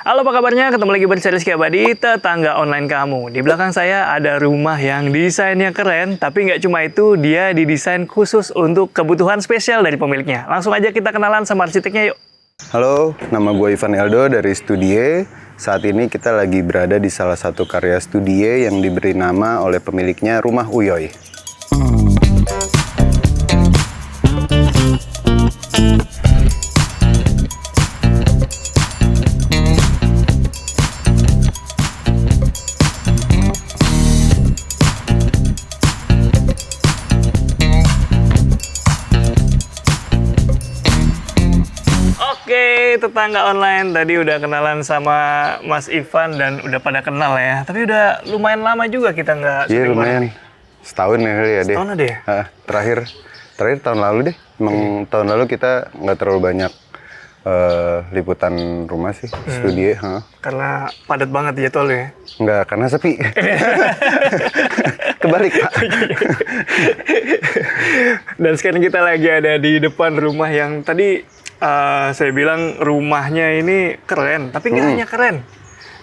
Halo, apa kabarnya? Ketemu lagi bersama Rizky Abadi, tetangga online kamu. Di belakang saya ada rumah yang desainnya keren, tapi nggak cuma itu, dia didesain khusus untuk kebutuhan spesial dari pemiliknya. Langsung aja kita kenalan sama arsiteknya, yuk. Halo, nama gue Ivan Eldo dari Studie. Saat ini kita lagi berada di salah satu karya Studie yang diberi nama oleh pemiliknya Rumah Uyoy. Oke, tetangga online tadi udah kenalan sama Mas Ivan dan udah pada kenal ya. Tapi udah lumayan lama juga kita nggak Iya syuting lumayan, setahun ya kali ya deh. Setahun ada ya? Terakhir tahun lalu deh. Emang tahun lalu kita nggak terlalu banyak liputan rumah sih, Studie. Karena padat banget jadwal ya. Nggak, karena sepi. Kebalik, Pak. Dan sekarang kita lagi ada di depan rumah yang tadi saya bilang rumahnya ini keren, tapi nggak hanya keren.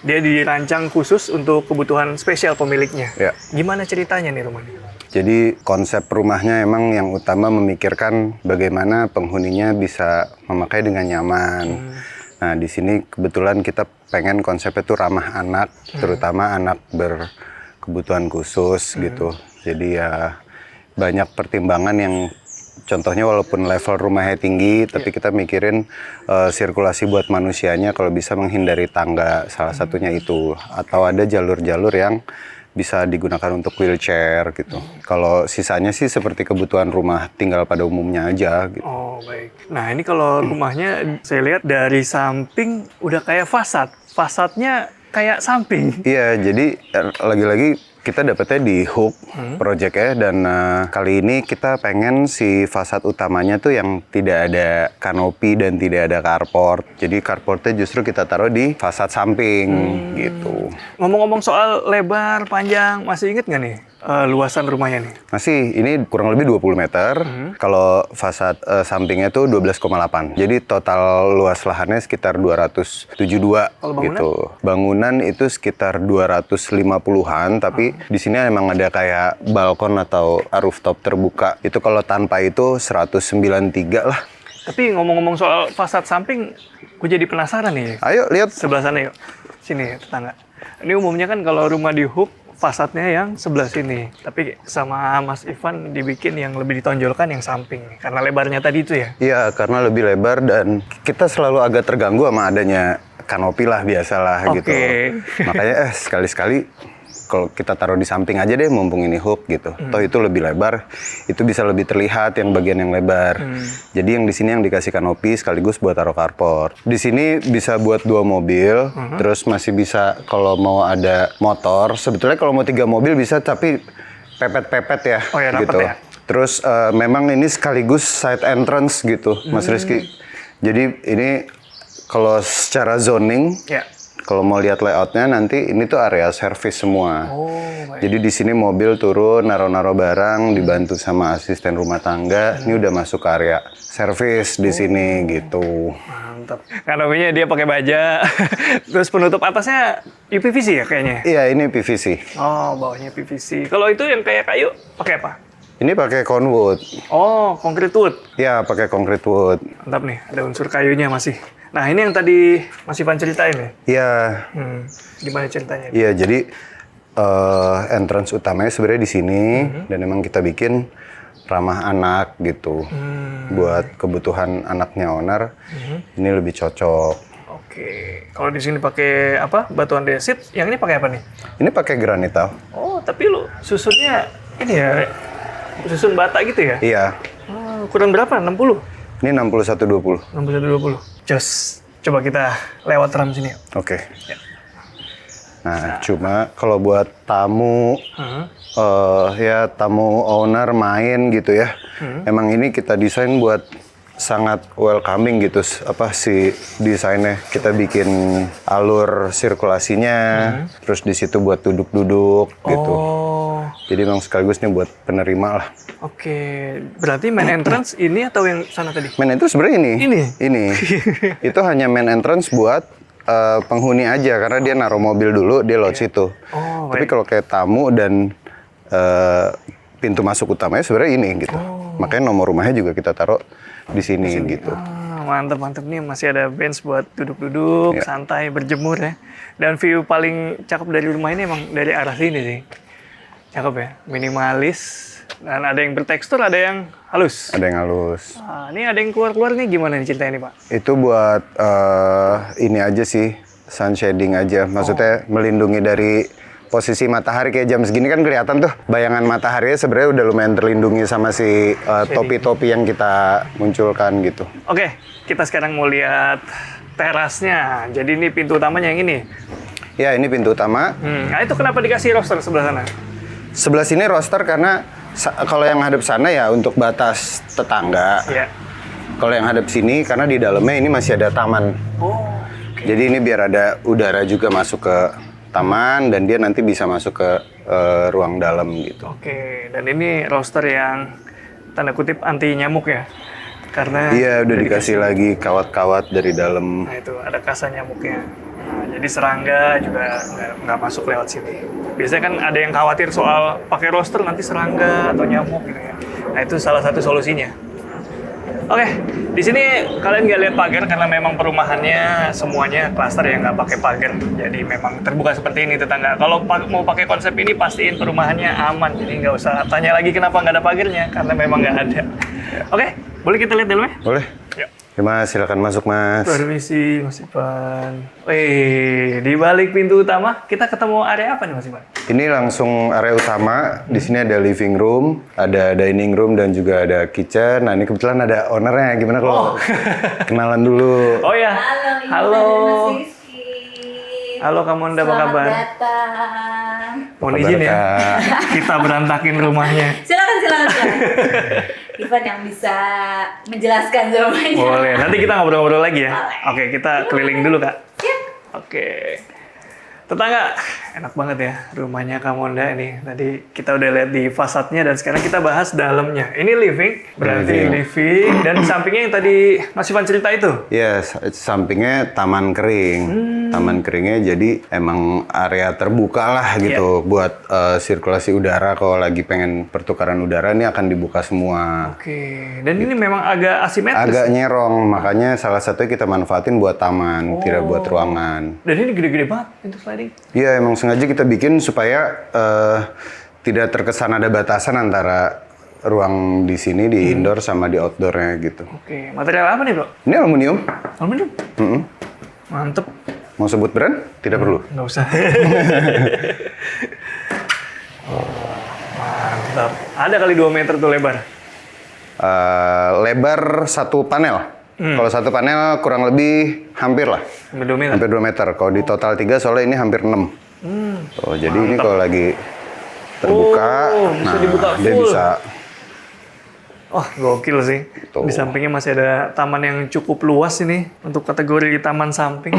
Dia dirancang khusus untuk kebutuhan spesial pemiliknya. Ya. Gimana ceritanya nih rumah ini? Jadi konsep rumahnya emang yang utama memikirkan bagaimana penghuninya bisa memakai dengan nyaman. Nah di sini kebetulan kita pengen konsepnya tuh ramah anak, terutama anak berkebutuhan khusus gitu. Jadi ya banyak pertimbangan yang contohnya walaupun level rumahnya tinggi, tapi kita mikirin sirkulasi buat manusianya kalau bisa menghindari tangga, salah satunya itu. Atau ada jalur-jalur yang bisa digunakan untuk wheelchair gitu. Kalau sisanya sih seperti kebutuhan rumah tinggal pada umumnya aja gitu. Oh, baik. Nah, ini kalau rumahnya saya lihat dari samping udah kayak fasad. Fasadnya kayak samping. Iya, jadi lagi-lagi kita dapetnya di Hook project-nya, dan kali ini kita pengen si fasad utamanya tuh yang tidak ada kanopi dan tidak ada carport. Jadi carportnya justru kita taruh di fasad samping gitu. Ngomong-ngomong soal lebar, panjang, masih inget nggak nih luasan rumahnya nih? Masih, ini kurang lebih 20 meter. Kalau fasad sampingnya tuh 12,8. Jadi total luas lahannya sekitar 272 Kalau bangunan? gitu. Bangunan itu sekitar 250-an, tapi di sini emang ada kayak balkon atau rooftop terbuka. Itu kalau tanpa itu 193 lah. Tapi ngomong-ngomong soal fasad samping, gue jadi penasaran nih. Ayo lihat. Sebelah sana yuk. Sini tetangga. Ini umumnya kan kalau rumah di Hook, fasadnya yang sebelah sini. Tapi sama Mas Ivan dibikin yang lebih ditonjolkan yang samping. Karena lebarnya tadi itu ya? Iya, karena lebih lebar dan kita selalu agak terganggu sama adanya kanopi lah, biasalah gitu. Makanya sekali-sekali kalau kita taruh di samping aja deh, mumpung ini Hook gitu. Toh itu lebih lebar, itu bisa lebih terlihat yang bagian yang lebar. Jadi yang di sini yang dikasih kanopi sekaligus buat taruh carport. Di sini bisa buat 2 mobil, terus masih bisa kalau mau ada motor. Sebetulnya kalau mau 3 mobil bisa, tapi pepet-pepet ya. Oh ya, gitu. ya. Terus memang ini sekaligus side entrance gitu, Mas Rizky. Jadi ini kalau secara zoning, kalau mau lihat layoutnya nanti ini tuh area service semua. Jadi di sini mobil turun, naro-naro barang, dibantu sama asisten rumah tangga. Ini udah masuk ke area service di sini gitu. Mantap. Kanopinya dia pakai baja. Terus penutup atasnya UPVC ya kayaknya? Iya, ini PVC. Oh, bawahnya PVC. Kalau itu yang kayak kayu, pakai apa? Ini pakai conwood. Oh, concrete wood. Ya, pakai concrete wood. Mantap nih, ada unsur kayunya masih. Nah, ini yang tadi Mas Ivan ceritain ya? Iya. Gimana ceritanya? Iya, jadi entrance utamanya sebenarnya di sini, dan emang kita bikin ramah anak gitu. Buat kebutuhan anaknya owner, ini lebih cocok. Oke. Kalau di sini pakai apa? Batu andesit. Yang ini pakai apa nih? Ini pakai granita. Oh, tapi lu susunnya ini ya, susun bata gitu ya? Iya. Oh, kurang berapa? 60? Ini 6120. 6120. Jos. Coba kita lewat ram sini. Oke. Nah, cuma kalau buat tamu, ya tamu owner main gitu ya. Emang ini kita desain buat sangat welcoming gitu, apa sih desainnya. Kita bikin alur sirkulasinya, terus di situ buat duduk-duduk gitu. Oh. Jadi memang sekaligus nih buat penerima lah. Oke, berarti main entrance ini atau yang sana tadi? Main entrance sebenarnya ini. Ini? Ini. Itu hanya main entrance buat penghuni aja karena dia naruh mobil dulu, dia lewat situ. Oh, Tapi kalau kayak tamu dan pintu masuk utamanya sebenarnya ini gitu. Makanya nomor rumahnya juga kita taruh di sini gitu. Mantep nih, masih ada bench buat duduk-duduk, santai, berjemur ya. Dan view paling cakep dari rumah ini emang dari arah sini sih. Cakep ya, minimalis. Dan ada yang bertekstur, ada yang halus. Ada yang halus. Nah, ini ada yang keluar-keluar nih, gimana nih ceritanya nih Pak? Itu buat ini aja sih, sun shading aja. Maksudnya melindungi dari posisi matahari. Kayak jam segini kan kelihatan tuh bayangan mataharinya sebenarnya udah lumayan terlindungi sama si topi-topi yang kita munculkan gitu. Oke, kita sekarang mau lihat terasnya. Jadi ini pintu utamanya yang ini. Ya, ini pintu utama. Nah itu kenapa dikasih roster sebelah sana? Sebelah sini roster karena kalau yang hadap sana ya untuk batas tetangga. Iya. Kalau yang hadap sini karena di dalamnya ini masih ada taman. Oh. Jadi ini biar ada udara juga masuk ke taman dan dia nanti bisa masuk ke ruang dalam gitu. Oke, dan ini roster yang tanda kutip anti nyamuk ya? Karena Iya, udah dikasih lagi kawat-kawat dari dalam. Nah itu ada kasa nyamuknya. Nah, jadi serangga juga nggak masuk lewat sini. Biasanya kan ada yang khawatir soal pakai roster nanti serangga atau nyamuk gitu ya. Nah itu salah satu solusinya. Oke, di sini kalian nggak lihat pagar karena memang perumahannya semuanya klaster yang nggak pakai pagar. Jadi memang terbuka seperti ini tetangga. Kalau mau pakai konsep ini pastiin perumahannya aman. Jadi nggak usah tanya lagi kenapa nggak ada pagarnya karena memang nggak ada. Oke, boleh kita lihat dalamnya? Boleh? Yuk. Ya, Mas, silakan masuk, Mas. Permisi, Mas Ipan. Di balik pintu utama kita ketemu area apa nih, Mas Ipan? Ini langsung area utama. Di sini ada living room, ada dining room dan juga ada kitchen. Nah, ini kebetulan ada ownernya. Gimana kalau kenalan dulu? Oh ya. Halo. Halo Kamonda, apa kabar? Selamat datang. Mohon izin ya. Kak? Kita berantakin rumahnya. Silakan. Ivan yang bisa menjelaskan semuanya. Boleh. Nanti kita ngobrol-ngobrol lagi ya. Boleh. Oke, kita keliling dulu, Kak. Siap. Oke. Tetangga, enak banget ya rumahnya Kamonda ini. Tadi kita udah lihat di fasadnya dan sekarang kita bahas dalamnya. Ini living, berarti living. Dan di sampingnya yang tadi Mas Ivan cerita itu? Ya, sampingnya taman kering. Taman keringnya jadi emang area terbuka lah gitu buat sirkulasi udara. Kalau lagi pengen pertukaran udara ini akan dibuka semua. Oke. Dan ini memang agak asimetris. Agak nyerong, makanya salah satunya kita manfaatin buat taman, tidak buat ruangan. Dan ini gede-gede banget pintu sliding. Iya, emang sengaja kita bikin supaya tidak terkesan ada batasan antara ruang di sini di indoor sama di outdoornya gitu. Oke. Material apa nih, Bro? Ini aluminium. Aluminium. Mantep. Mau sebut brand? Tidak perlu. Nggak usah. Mantap. Ada kali 2 meter tuh lebar. Lebar satu panel. Kalau satu panel kurang lebih hampir lah. Hampir 2 meter. Hampir 2 meter. Kalau di total 3 soalnya ini hampir 6. Oh, jadi ini kalau lagi terbuka, bisa dibuka dia full. bisa. Wah, gokil sih. Tuh. Di sampingnya masih ada taman yang cukup luas ini untuk kategori taman samping.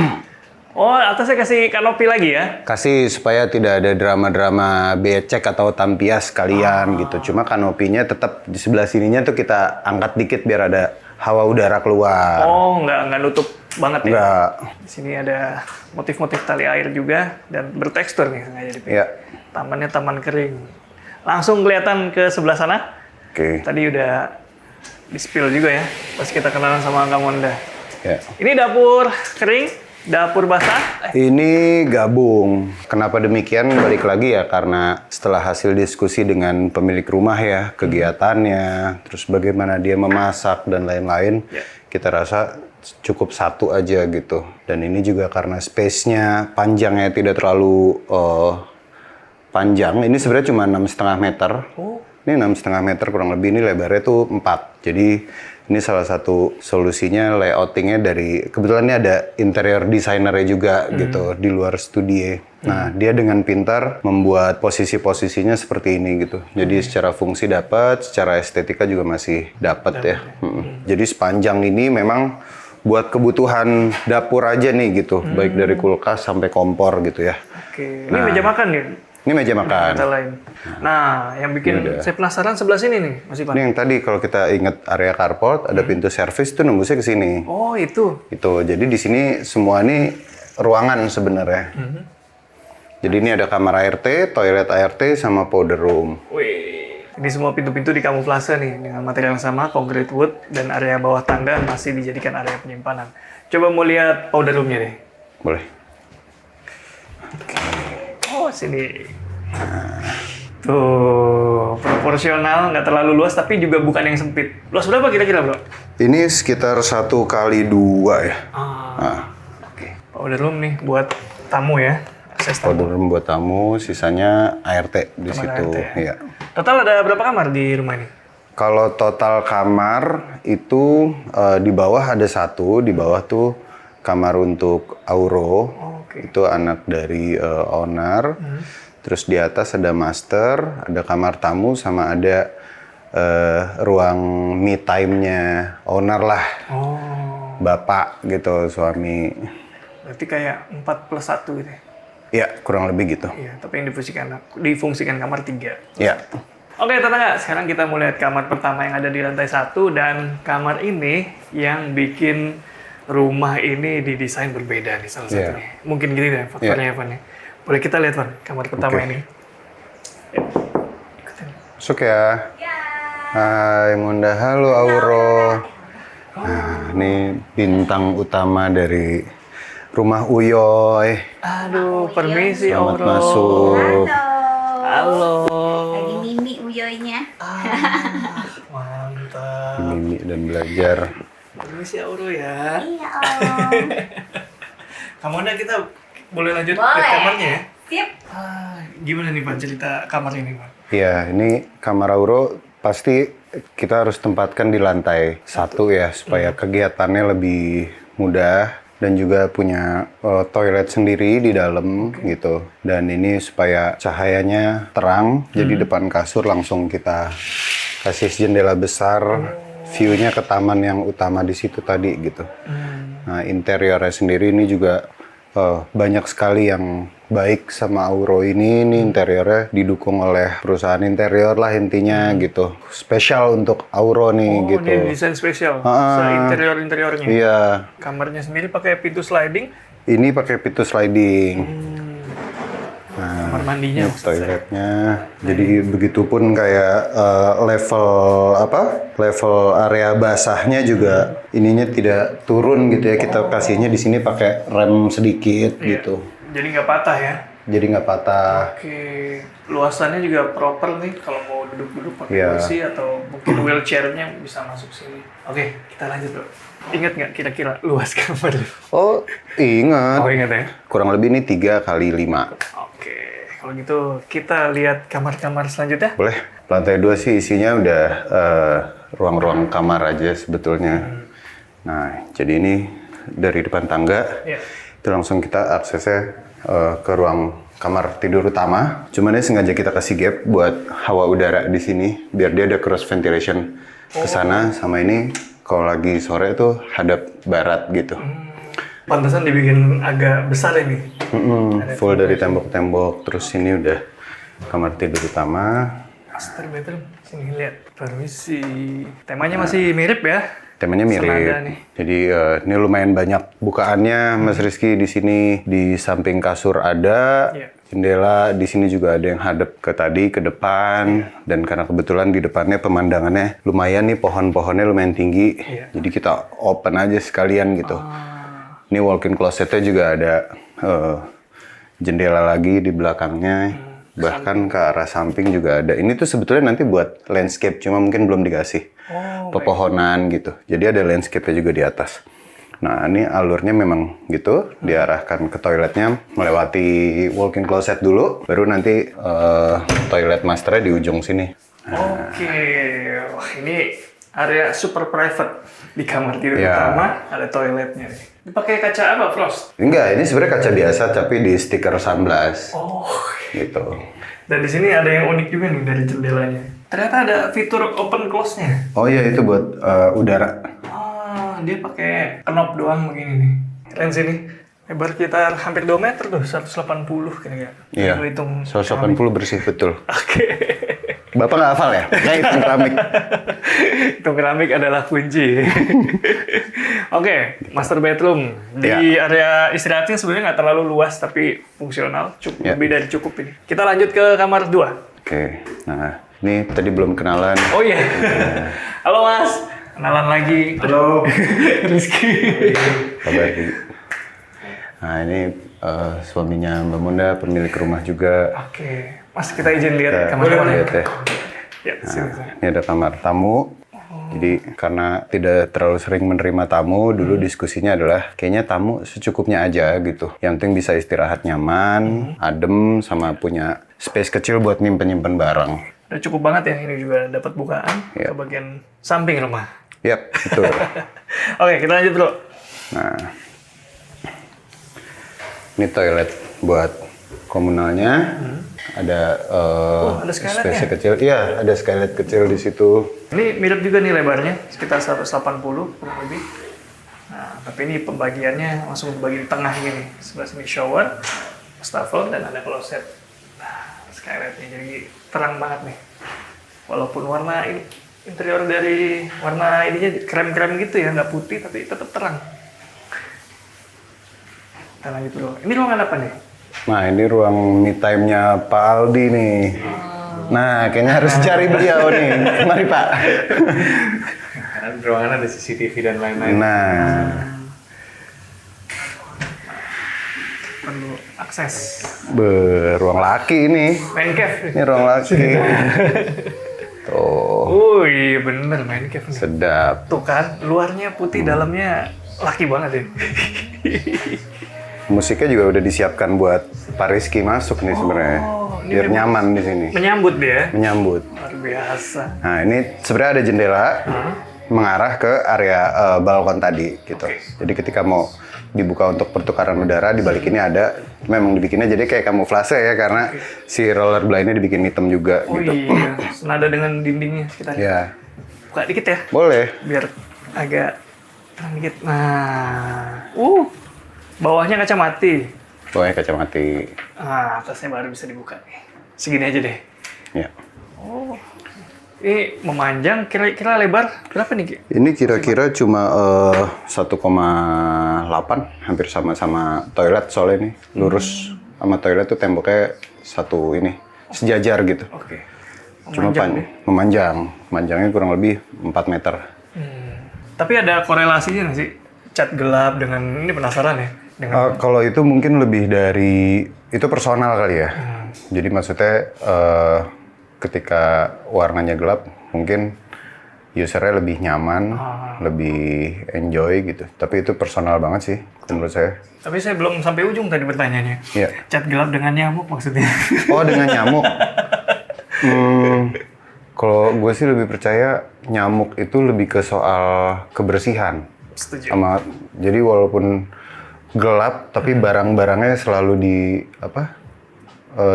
Oh, atasnya kasih kanopi lagi ya? Kasih supaya tidak ada drama-drama becek atau tampias kalian gitu. Cuma kanopinya tetap di sebelah sininya tuh kita angkat dikit biar ada hawa udara keluar. Oh, nggak nutup banget ya? Enggak. Di sini ada motif-motif tali air juga dan bertekstur nih sengaja dipilih. Iya. Tamannya taman kering. Langsung kelihatan ke sebelah sana. Oke. Tadi udah di-spill juga ya, pas kita kenalan sama Kamonda. Ya. Ini dapur kering, dapur basah. Ini gabung. Kenapa demikian? Balik lagi ya karena setelah hasil diskusi dengan pemilik rumah ya, kegiatannya, terus bagaimana dia memasak dan lain-lain, kita rasa cukup satu aja gitu. Dan ini juga karena space-nya panjangnya tidak terlalu panjang. Ini sebenarnya cuma 6,5 meter. Ini 6,5 meter kurang lebih, ini lebarnya tuh 4. Jadi ini salah satu solusinya layoutingnya dari, kebetulan ini ada interior designernya juga gitu di luar studio. Nah, dia dengan pintar membuat posisi-posisinya seperti ini gitu. Jadi secara fungsi dapat, secara estetika juga masih dapat ya. Jadi sepanjang ini memang buat kebutuhan dapur aja nih gitu, baik dari kulkas sampai kompor gitu ya. Oke, ini meja makan ya? Ini meja makan. Kata lain. Nah, yang bikin saya penasaran sebelah sini nih, Mas Ipan. Ini yang tadi kalau kita ingat area carport, ada pintu servis tuh nembusnya ke sini. Oh, itu. Itu. Jadi di sini semua ini ruangan sebenarnya. Jadi ini ada kamar ART, toilet ART, sama powder room. Wih, ini semua pintu-pintu dikamuflase nih dengan material yang sama, concrete wood, dan area bawah tangga masih dijadikan area penyimpanan. Coba mau lihat powder roomnya deh. Boleh. Oh, sini. Tuh, proporsional, nggak terlalu luas, tapi juga bukan yang sempit. Luas berapa kira-kira, bro? Ini sekitar 1x2 ya. Oke. Powder room nih buat tamu ya. Akses tamu. Powder room buat tamu, sisanya ART di Kamar situ. ART ya. Iya. Total ada berapa kamar di rumah ini? Kalau total kamar itu di bawah ada satu, di bawah tuh kamar untuk Auro. Oke. Itu anak dari owner. Terus di atas ada master, ada kamar tamu, sama ada ruang me time-nya owner lah. Oh, Bapak gitu, suami. berarti kayak 4+1 gitu ya? Ya, kurang lebih gitu. Iya, tapi yang difungsikan kamar 3. Ya. Oke, tetangga, sekarang kita mau lihat kamar pertama yang ada di lantai 1, dan kamar ini yang bikin rumah ini didesain berbeda nih salah Iya. satunya. Mungkin gini deh faktornya Evan ya. Boleh kita lihat, Van, kamar pertama Oke. ini. Masuk ya. Hai Munda, halo Auro. Nah, ini bintang utama dari rumah Uyoy. Aduh, permisi, Selamat Auro. masuk. Halo. Lagi mimi uyoynya. Mantap. Mimi dan belajar. Permisi, Auro ya. Iya om. Kamu udah kita boleh lanjut Boleh. ke kamarnya ya? Sip. Gimana nih, Pak, cerita kamar ini, Pak? Ya, ini kamar Auro pasti kita harus tempatkan di lantai 1 ya, supaya kegiatannya lebih mudah dan juga punya toilet sendiri di dalam gitu. Dan ini supaya cahayanya terang, jadi depan kasur langsung kita kasih jendela besar, view-nya ke taman yang utama di situ tadi gitu. Nah, interiornya sendiri ini juga banyak sekali yang baik sama Auro ini. Ini interiornya didukung oleh perusahaan interior lah intinya gitu. Spesial untuk Auro nih Oh, gitu. ini desain spesial. Interior-interiornya. Iya, Kamarnya sendiri pakai pintu sliding. ini pakai pintu sliding. Kamar mandinya Ini maksud saya. toiletnya. Jadi begitupun kayak level area basahnya juga ininya tidak turun gitu ya. Kita kasihnya di sini pakai rem sedikit Iya. gitu. Jadi nggak patah ya? Jadi nggak patah. Oke. Luasannya juga proper nih kalau mau duduk-duduk pakai Iya. kursi atau mungkin wheelchair-nya bisa masuk sini. Oke, kita lanjut, Bro. Ingat nggak kira-kira luas kamar? Oh, ingat. Oh, ingat ya? Kurang lebih ini 3x5. Oke, kalau gitu kita lihat kamar-kamar selanjutnya. Boleh. Lantai 2 sih isinya udah ruang-ruang kamar aja sebetulnya. Nah, jadi ini dari depan tangga, Iya. itu langsung kita aksesnya ke ruang kamar tidur utama. Cuman ini sengaja kita kasih gap buat hawa udara di sini, biar dia ada cross ventilation ke sana. Sama ini kalau lagi sore tuh hadap barat gitu. Pantesan dibikin agak besar ini. Full dari tembok-tembok. Terus ini udah kamar tidur utama. Master bedroom. Sini lihat. Permisi. Temanya masih mirip ya? Temanya mirip. Senada nih. Jadi ini lumayan banyak bukaannya, Mas Rizky. Di sini di samping kasur ada Iya. jendela. Di sini juga ada yang hadap ke tadi, ke depan. Dan karena kebetulan di depannya pemandangannya lumayan nih, pohon-pohonnya lumayan tinggi. Iya. Jadi kita open aja sekalian gitu. Ini walk-in closetnya juga ada jendela lagi di belakangnya. Bahkan ke arah samping juga ada. Ini tuh sebetulnya nanti buat landscape, cuma mungkin belum dikasih pepohonan gitu. Jadi ada landscape-nya juga di atas. Nah, ini alurnya memang gitu, diarahkan ke toiletnya melewati walk-in closet dulu, baru nanti toilet masternya di ujung sini. Oke. Wah, ini area super private. Di kamar tidur Iya. utama ada toiletnya nih. Dipakai kaca apa, Frost? Enggak, ini sebenarnya kaca biasa tapi di stiker sunblast Oh. gitu. Dan di sini ada yang unik juga nih dari jendelanya. Ternyata ada fitur open close-nya. Oh iya, itu buat udara. Ah, dia pakai knob doang begini nih. Keren sini. Lebar sekitar hampir 2 meter tuh, 180 kira-kira. Iya, Gue hitung 180 bersih betul. Oke. Bapak nggak hafal ya? Nggak hitung keramik. Hitung keramik adalah kunci. Oke, master bedroom. Di area istirahatnya sebenarnya nggak terlalu luas, tapi fungsional. Cukup, lebih dari cukup ini. Kita lanjut ke kamar 2. Oke, nah ini tadi belum kenalan. Oh iya. Halo Mas, kenalan lagi. Halo. Rizky. Kabar. Nah ini suaminya Mbak Munda, pemilik rumah juga. Oke, Mas kita izin lihat kamar Boleh mana? lihat ya. Ya, sini. Ini ada kamar tamu. Jadi karena tidak terlalu sering menerima tamu, dulu diskusinya adalah kayaknya tamu secukupnya aja gitu. Yang penting bisa istirahat nyaman, adem, sama punya space kecil buat nyimpen-nyimpen barang. Udah cukup banget ya, ini juga dapat bukaan ke bagian samping rumah. Yap, betul. Oke, kita lanjut dulu. Nah, ini toilet buat komunalnya. Ada, ada skylight space ya? kecil. Iya, ada skylight kecil di situ. Ini mirip juga nih lebarnya, sekitar 180 kurang lebih. Nah, tapi ini pembagiannya langsung dibagi di tengah gini. Sebelah sini shower, wastafel, dan ada kloset. Nah, skylightnya jadi terang banget nih. Walaupun warna ini, interior dari warna ininya krem-krem gitu ya, nggak putih tapi tetap terang. Kita lanjut dulu. Ini ruangan apa nih? Nah, ini ruang me time-nya Pak Aldi nih. Nah, kayaknya harus cari beliau nih. Mari Pak. Karena di ruangan ada CCTV dan lain-lain. Nah, Perlu akses. ruang laki ini. Main cave. Ini ruang laki. Tuh, Oh iya bener main cave nih. sedap. Tuh kan, luarnya putih, dalamnya laki banget ya. Musiknya juga udah disiapkan buat Pak Rizky masuk nih sebenarnya. ini Biar memang nyaman di sini. Menyambut dia. Menyambut. Luar biasa. Nah, ini sebenarnya ada jendela mengarah ke area balkon tadi gitu. Jadi ketika mau dibuka untuk pertukaran udara, di balik ini ada, memang dibikinnya jadi kayak kamuflase ya, karena si roller blind-nya dibikin hitam juga Oh gitu. iya, senada dengan dindingnya sekitar. Ya, Buka dikit ya, boleh. biar agak terang dikit. Nah, bawahnya kaca mati. Bawahnya kaca mati. Nah, atasnya baru bisa dibuka nih. Segini aja deh. Ya. Ini memanjang, kira-kira lebar berapa nih, Ki? Ini kira-kira cuma 1,8, hampir sama toilet soalnya ini. Lurus sama toilet tuh temboknya satu ini, sejajar gitu. Oke. Cuma memanjang. Memanjangnya kurang lebih 4 meter. Tapi ada korelasinya nggak sih? Cat gelap dengan, ini penasaran ya? Dengan Kalau itu mungkin lebih dari, itu personal kali ya. Jadi maksudnya ketika warnanya gelap, mungkin usernya lebih nyaman, lebih enjoy gitu. Tapi itu personal banget sih menurut saya. Tapi saya belum sampai ujung tadi pertanyaannya. Iya. Cat gelap dengan nyamuk maksudnya. Oh, dengan nyamuk. Kalau gue sih lebih percaya nyamuk itu lebih ke soal kebersihan. Setuju. Jadi walaupun gelap, tapi barang-barangnya selalu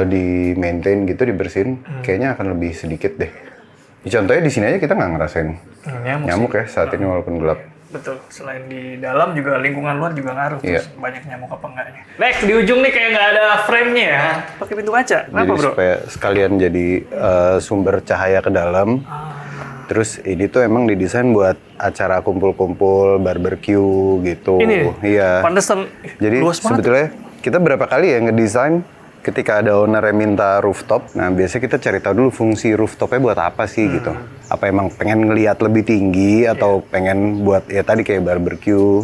di maintain gitu, dibersihin, kayaknya akan lebih sedikit deh. Contohnya di sini aja kita nggak ngerasain nyamuk ya saat ini walaupun gelap. Betul. Selain di dalam juga lingkungan luar juga ngaruh. Iya. Terus banyak nyamuk apa enggaknya. Next, di ujung nih kayak nggak ada frame-nya ya. Pakai pintu kaca. Kenapa, Jadi bro? supaya sekalian jadi sumber cahaya ke dalam. Terus ini tuh emang didesain buat acara kumpul-kumpul, barbecue gitu. Ini? Iya. Pantesan Jadi luas banget. sebetulnya kita berapa kali ya ngedesain ketika ada owner yang minta rooftop. Nah, biasanya kita cari tahu dulu fungsi rooftopnya buat apa sih gitu. Apa emang pengen ngelihat lebih tinggi atau pengen buat ya tadi kayak barbecue.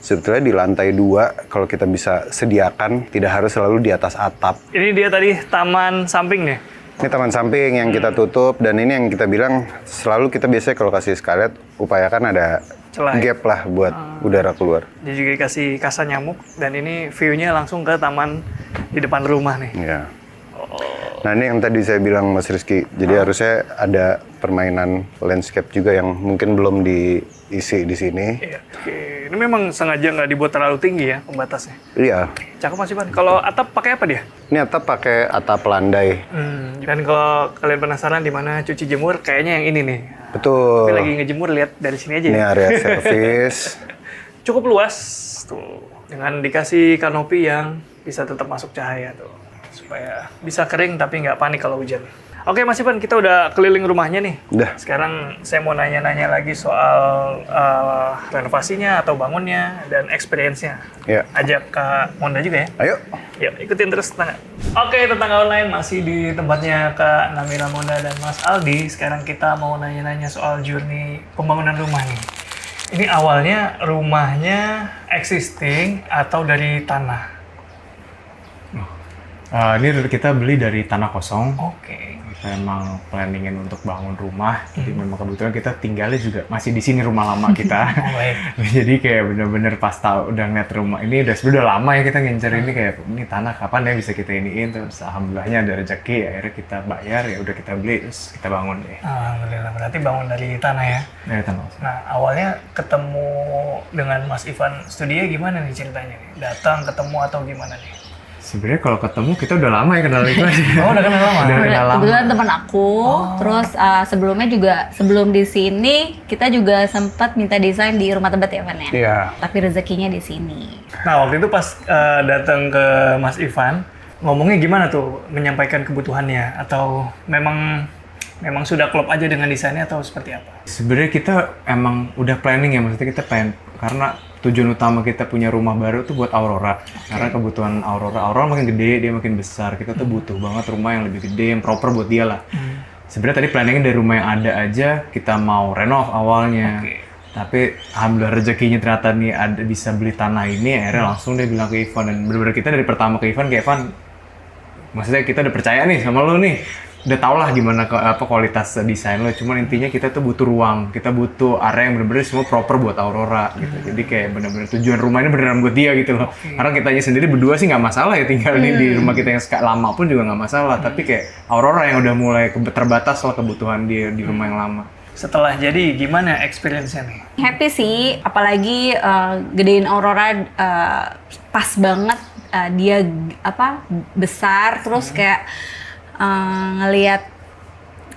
Sebetulnya di lantai 2 kalau kita bisa sediakan, tidak harus selalu di atas atap. Ini dia tadi taman samping nih. Ini taman samping yang kita tutup, dan ini yang kita bilang selalu kita biasanya kalau kasih skylight upayakan ada Celah. gap lah buat udara keluar. Dia juga dikasih kasa nyamuk dan ini view-nya langsung ke taman di depan rumah nih. Iya. Nah, ini yang tadi saya bilang Mas Rizky, jadi harusnya ada permainan landscape juga yang mungkin belum diisi di sini. Iya. Oke. Ini memang sengaja nggak dibuat terlalu tinggi ya pembatasnya. Iya. Cakep Mas Iban. Kalau atap pakai apa dia? Ini atap pakai atap landai. Dan kalau kalian penasaran di mana cuci jemur, kayaknya yang ini nih. Betul. Tapi lagi ngejemur, lihat dari sini aja Ini ya. area service. Cukup luas tuh, dengan dikasih kanopi yang bisa tetap masuk cahaya tuh, supaya bisa kering tapi nggak panik kalau hujan. Oke Mas Ivan, kita udah keliling rumahnya nih. Udah. Sekarang saya mau nanya-nanya lagi soal renovasinya atau bangunnya dan experience-nya. Ya. Ajak Kak Monda juga ya. Ayo. Yuk, ikutin terus tetangga. Oke, tetangga online masih di tempatnya Kak Namila Monda dan Mas Aldi. Sekarang kita mau nanya-nanya soal journey pembangunan rumah nih. Ini awalnya rumahnya existing atau dari tanah? Ini kita beli dari tanah kosong. Oke. Kita emang planningin untuk bangun rumah. Jadi memang kebetulan kita tinggalnya juga masih di sini rumah lama kita. Oh, baik. Jadi kayak bener-bener pas tahu udah ngeliat rumah ini udah lama ya kita ngincer ini kayak ini tanah kapan ya bisa kita iniin, terus alhamdulillahnya ada rezeki akhirnya kita bayar, ya udah kita beli terus kita bangun deh. Alhamdulillah, berarti bangun dari tanah ya. Dari tanah kosong. Nah, awalnya ketemu dengan Mas Ivan Studio gimana nih ceritanya nih? Datang, ketemu atau gimana nih? Sebenarnya kalau ketemu kita udah lama ya kenal itu. Oh, udah kenal lama? Udah kenal lama. Kebetulan teman aku, terus sebelumnya juga sebelum di sini kita juga sempat minta desain di rumah Tebet ya Van ya. Iya. Tapi rezekinya di sini. Nah, waktu itu pas datang ke Mas Ivan, ngomongnya gimana tuh? Menyampaikan kebutuhannya? Atau memang sudah klop aja dengan desainnya atau seperti apa? Sebenarnya kita emang udah planning ya, maksudnya kita pengen, karena tujuan utama kita punya rumah baru tuh buat Aurora. Karena kebutuhan Aurora makin gede, dia makin besar. Kita tuh butuh banget rumah yang lebih gede, yang proper buat dia lah. Sebenarnya tadi planningnya dari rumah yang ada aja, kita mau renov awalnya. Tapi alhamdulillah rezekinya ternyata nih ada bisa beli tanah ini, akhirnya langsung dia bilang ke Ivan. Dan bener-bener kita dari pertama ke Ivan, kayak Ivan, maksudnya kita udah percaya nih sama lo nih. Udah tau lah gimana kualitas desain lo, cuman intinya kita tuh butuh ruang, kita butuh area yang bener-bener semua proper buat Aurora gitu. Jadi kayak bener-bener tujuan rumah ini beneran buat dia gitu loh. Karena kitanya sendiri berdua sih nggak masalah ya tinggal di rumah kita yang lama pun juga nggak masalah. Tapi kayak Aurora yang udah mulai terbatas lah kebutuhan dia di rumah yang lama. Setelah jadi, gimana experience-nya nih? Happy sih, apalagi gedein Aurora pas banget, dia besar, terus kayak ngelihat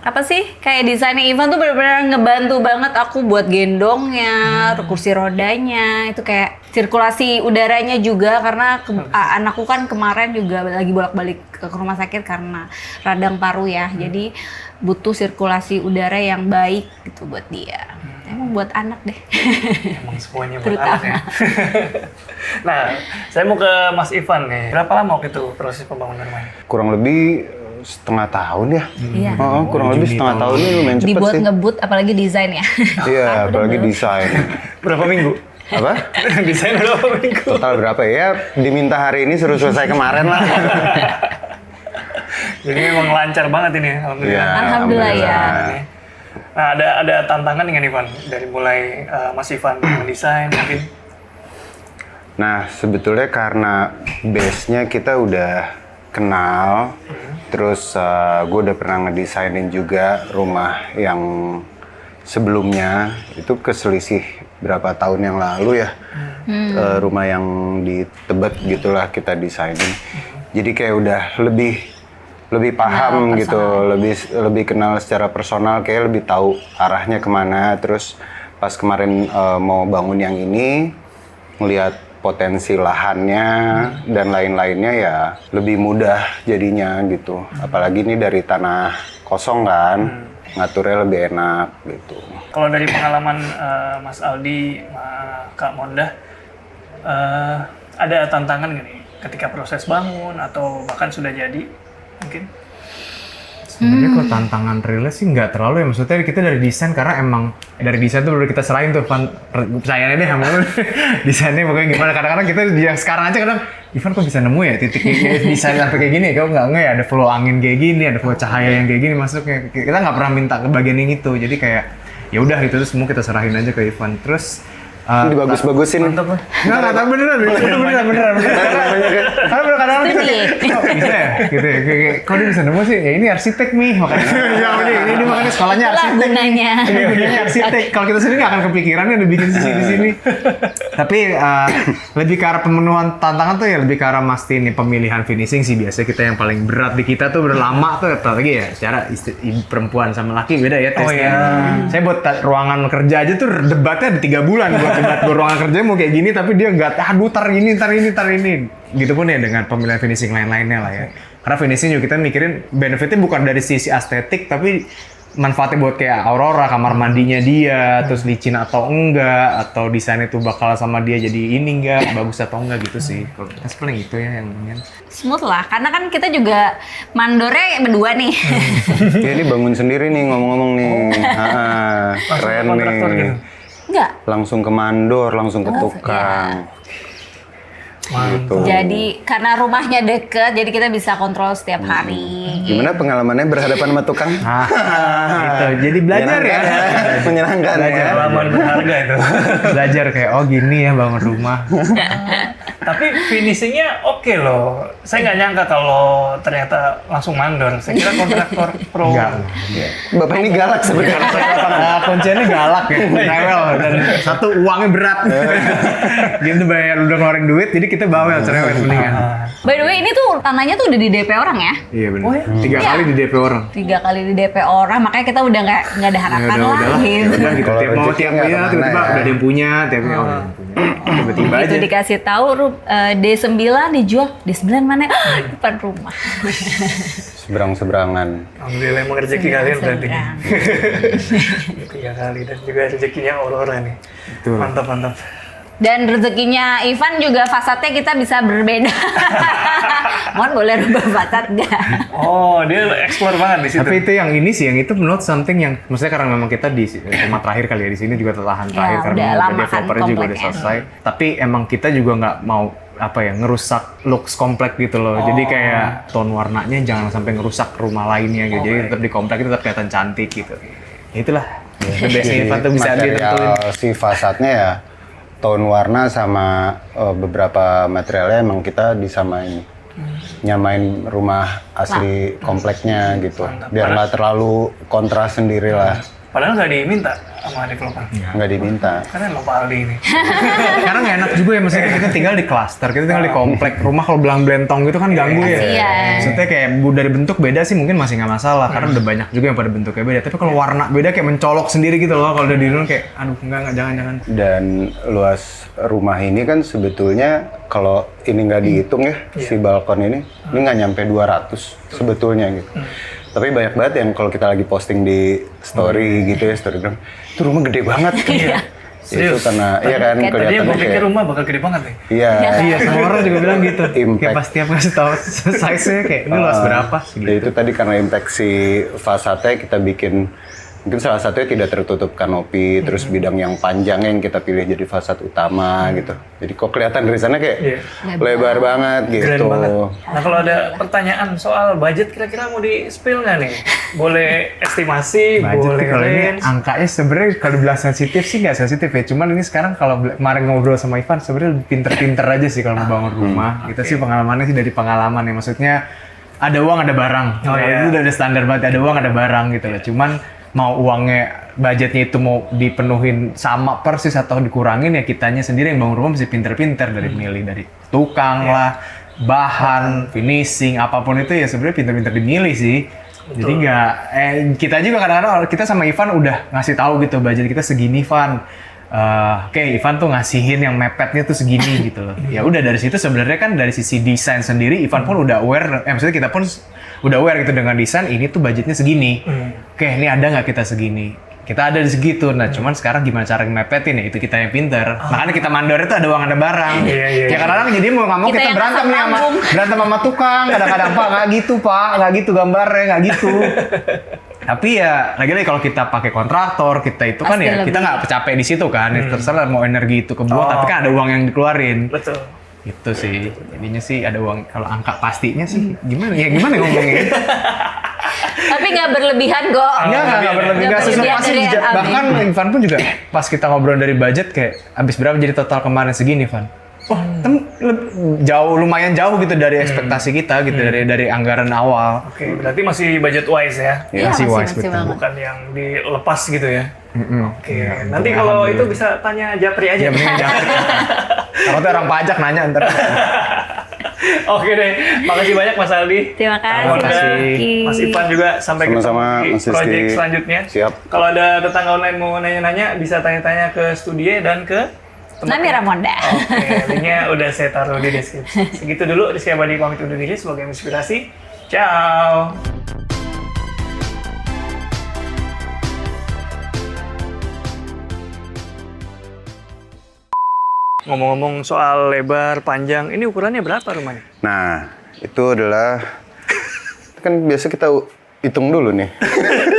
apa sih kayak desainnya Ivan tuh benar-benar ngebantu banget aku buat gendongnya, kursi rodanya, itu kayak sirkulasi udaranya juga karena anakku kan kemarin juga lagi bolak-balik ke rumah sakit karena radang paru ya, jadi butuh sirkulasi udara yang baik gitu buat dia. Emang buat anak deh. Emang semuanya buat anak ya. Nah, saya mau ke Mas Ivan nih. Berapa lama waktu itu proses pembangunan rumahnya? Kurang lebih setengah tahun ya. Iya. Kurang lebih setengah tahun ini lumayan cepet Dibuat sih. ngebut apalagi desain ya. Iya, apalagi desain. Berapa minggu? Apa? Desain berapa minggu? Total berapa ya? Diminta hari ini suruh selesai kemarin lah. Jadi memang lancar banget ini, alhamdulillah. Iya, Alhamdulillah ya. Nah, ada tantangan dengan Ivan dari mulai Mas Ivan mendesain mungkin. Nah, sebetulnya karena base-nya kita udah kenal, terus gue udah pernah ngedesainin juga rumah yang sebelumnya, itu keselisih berapa tahun yang lalu ya, rumah yang di Tebet gitulah kita desainin. Jadi kayak udah lebih paham gitu, lebih kenal secara personal, kayak lebih tahu arahnya kemana. Terus pas kemarin mau bangun yang ini, ngelihat potensi lahannya dan lain-lainnya ya lebih mudah jadinya gitu. Apalagi ini dari tanah kosong kan, ngaturnya lebih enak gitu. Kalau dari pengalaman Mas Aldi, Kak Monda, ada tantangan nggak nih ketika proses bangun atau bahkan sudah jadi mungkin? Sebenarnya kalau tantangan realnya sih nggak terlalu ya, maksudnya kita dari desain karena emang dari desain tuh udah kita serahin tuh percayaannya deh sama lu. Desainnya pokoknya gimana, kadang-kadang kita yang sekarang aja kadang Ivan kok bisa nemu ya titiknya desain sampai kayak gini, kau nggak ya ada flow angin kayak gini, ada flow cahaya yang kayak gini masuknya, kita nggak pernah minta ke bagian yang itu, jadi kayak ya udah itu semua kita serahin aja ke Ivan. Terus dibagus-bagusin. Mantap lah. nggak tahu beneran karena kadang-kadang kita kayak, kok bisa ya gitu ya, kayak kok dia bisa nemu sih, ya ini arsitek nih makanya. ini makanya sekolahnya Itulah arsitek. gunanya. Ini gunanya arsitek. Kalau kita sendiri nggak akan kepikiran udah bikin di sini. Tapi lebih ke arah pemenuhan tantangan tuh ya lebih ke arah mastiin nih pemilihan finishing sih, biasanya kita yang paling berat di kita tuh berlama tuh, apalagi ya secara perempuan sama laki beda ya tesnya. Oh, iya. Saya buat ruangan kerja aja tuh debatnya ada 3 bulan buat ruangan kerja mau kayak gini, tapi dia nggak, aduh tar ini. gitu pun ya dengan pemilihan finishing lain-lainnya lah ya. Karena finishing juga kita mikirin benefitnya bukan dari sisi estetik, tapi manfaatnya buat kayak Aurora, kamar mandinya dia, terus licin atau enggak, atau desain itu bakal sama dia jadi ini enggak, bagus atau enggak gitu sih. Kalau kita paling itu ya yang ingin. Smooth lah, karena kan kita juga mandornya berdua nih. Ya, ini bangun sendiri nih ngomong-ngomong nih. Keren kontraktor nih. gitu. Enggak. Langsung ke mandor, langsung ke tukang. Gitu. Jadi karena rumahnya deket, jadi kita bisa kontrol setiap hari. Gimana pengalamannya berhadapan sama tukang? Gitu. Jadi belajar ya. Menyenangkan ya. Pengalaman berharga itu. Belajar kayak oh gini ya bangun rumah. Tapi finishingnya oke loh. Saya nggak nyangka kalau ternyata langsung mandor. Saya kira kontraktor pro. Enggak. Bapak ini galak sebenarnya. Kuncinya galak ya, rewel dan satu uangnya berat. Gitu bayar udah ngeluarin duit, jadi kita bawel cerewet mendingan. By the way, ini tuh tanahnya tuh udah di DP orang ya? Iya benar. Oh, iya? 3 kali di DP orang. 3 kali di DP orang, makanya kita udah nggak ada harapan Ya lah gitu. udah gitu. Kalau Tiap mau rezeki tiap nggak punya, kemana tiba-tiba ya. udah ada yang punya, tiap punya udah ada yang punya. Tiba-tiba aja. Itu dikasih tahu D9 dijual, D9 mana? Depan rumah. Seberang-seberangan. Alhamdulillah emang rezeki kalian berarti. Seberang. 3 kali dan juga rezekinya Aurora nih. Betul. Mantap. Dan rezekinya Ivan juga fasadnya kita bisa berbeda. Mohon boleh rubah fasad nggak? Oh, dia explore banget di situ. Tapi itu yang ini sih, yang itu menurut something yang maksudnya karena memang kita di rumah terakhir kali ya, di sini juga tertahan Ya, terakhir karena udah memang lama kan developernya juga udah kompleknya. selesai. Tapi emang kita juga nggak mau apa ya ngerusak looks komplek gitu loh. Jadi kayak tone warnanya jangan sampai ngerusak rumah lainnya gitu. Jadi tetap di komplek itu tetap kelihatan cantik gitu. Ya itulah. Biasanya Ivan tuh bisa dia tentuin. Material si fasadnya ya tone warna sama beberapa materialnya emang kita disamain. Nyamain rumah asli kompleknya gitu. Biar nggak terlalu kontras sendiri lah. Padahal nggak diminta sama developer. Nggak diminta. Karena emang Pak Aldi ini. Karena nggak enak juga ya, maksudnya kita tinggal di klaster, kita tinggal di komplek. Rumah kalau belang belentong gitu kan ganggu ya. Kasian. Maksudnya kayak dari bentuk beda sih mungkin masih nggak masalah, karena udah banyak juga yang pada bentuknya beda. Tapi kalau warna beda kayak mencolok sendiri gitu loh, kalau udah di rumah kayak aduh enggak jangan. Dan luas rumah ini kan sebetulnya kalau ini nggak dihitung ya, si balkon ini nggak nyampe 200 sebetulnya gitu. Tapi banyak banget yang kalau kita lagi posting di story gitu ya, storygram, itu rumah gede banget. Itu Serius? karena, iya kan, Tadinya kelihatannya gue pikir kayak, rumah bakal gede banget nih. iya. Iya, semua orang juga bilang gitu. Impact. Kayak pas tiap ngasih tahu size-nya kayak ini luas berapa Ya itu tadi karena impact si fasadnya kita bikin, mungkin salah satunya tidak tertutup kanopi, terus bidang yang panjang yang kita pilih jadi fasad utama gitu. Jadi kok kelihatan dari sana kayak lebar banget Keren gitu. banget. Nah kalau ada pertanyaan soal budget kira-kira mau di-spill nggak nih? Boleh estimasi, budget boleh tuh kalau ini range. angkanya sebenarnya kalau dibilang sensitif sih nggak sensitif ya. Cuman ini sekarang kalau kemarin ngobrol sama Ivan sebenarnya lebih pinter-pinter aja sih kalau mau bangun rumah. Kita sih pengalamannya sih dari pengalaman ya. Maksudnya ada uang ada barang. Oh, iya. Itu udah ada standar banget. Ada uang ada barang gitu loh. Cuman mau uangnya budgetnya itu mau dipenuhin sama persis atau dikurangin ya kitanya sendiri yang bangun rumah mesti pinter-pinter dari milih dari tukang lah, bahan, finishing apapun itu ya sebenarnya pinter-pinter dimilih sih. Jadi nggak kita juga kadang-kadang kita sama Ivan udah ngasih tahu gitu budget kita segini Van. Oke, Ivan tuh ngasihin yang mepetnya tuh segini gitu loh. Ya udah dari situ sebenarnya kan dari sisi desain sendiri Ivan pun udah aware, maksudnya kita pun udah aware gitu dengan desain ini tuh budgetnya segini. Oke, ini ada nggak kita segini? Kita ada di segitu. Nah, cuman sekarang gimana cara mepetin ya itu kita yang pinter. Makanya kita mandor itu ada uang ada barang. Iya. Ya kadang-kadang jadi mau nggak mau Kita kita yang berantem asam nih lambung. berantem sama tukang. Kadang-kadang Pak nggak gitu Pak, nggak gitu gambarnya nggak gitu. Tapi ya lagi-lagi kalau kita pakai kontraktor kita itu kan Pasti ya kita lebih. nggak capek di situ kan. Terserah mau energi itu kebuang, tapi kan ada uang yang dikeluarin. Betul. Itu sih. Jadinya sih ada uang. Kalau angka pastinya sih gimana ya ngomongnya? Tapi nggak berlebihan kok. Enggak berlebih, Nggak nggak sesuai berlebihan pasti. dari Abi. Bahkan Ivan pun juga pas kita ngobrol dari budget kayak habis berapa jadi total kemarin segini, Van. Wah, lumayan jauh gitu dari ekspektasi kita gitu dari anggaran awal. Oke, berarti masih budget wise ya. Iya, masih wise, masih betul. banget. Bukan yang dilepas gitu ya. Oke, Ya, nanti kalau itu bisa tanya Japri aja. Ya mending jangan. Kalau tuh orang pajak nanya ntar. Oke deh, makasih banyak Mas Aldi. Terima kasih. Terima kasih. Rizky. Mas Ivan juga sampai Sama-sama, ketemu di Mas Rizky. project selanjutnya. Siap. Kalau ada tetangga online mau nanya-nanya bisa tanya-tanya ke studio dan ke Nami Ramonda. Oke, linknya udah saya taruh di deskripsi. Segitu dulu, Rizky Abadi pamit undur diri, semoga inspirasi. Ciao! Ngomong-ngomong soal lebar, panjang, ini ukurannya berapa rumahnya? Nah, itu adalah kan biasa kita hitung dulu nih.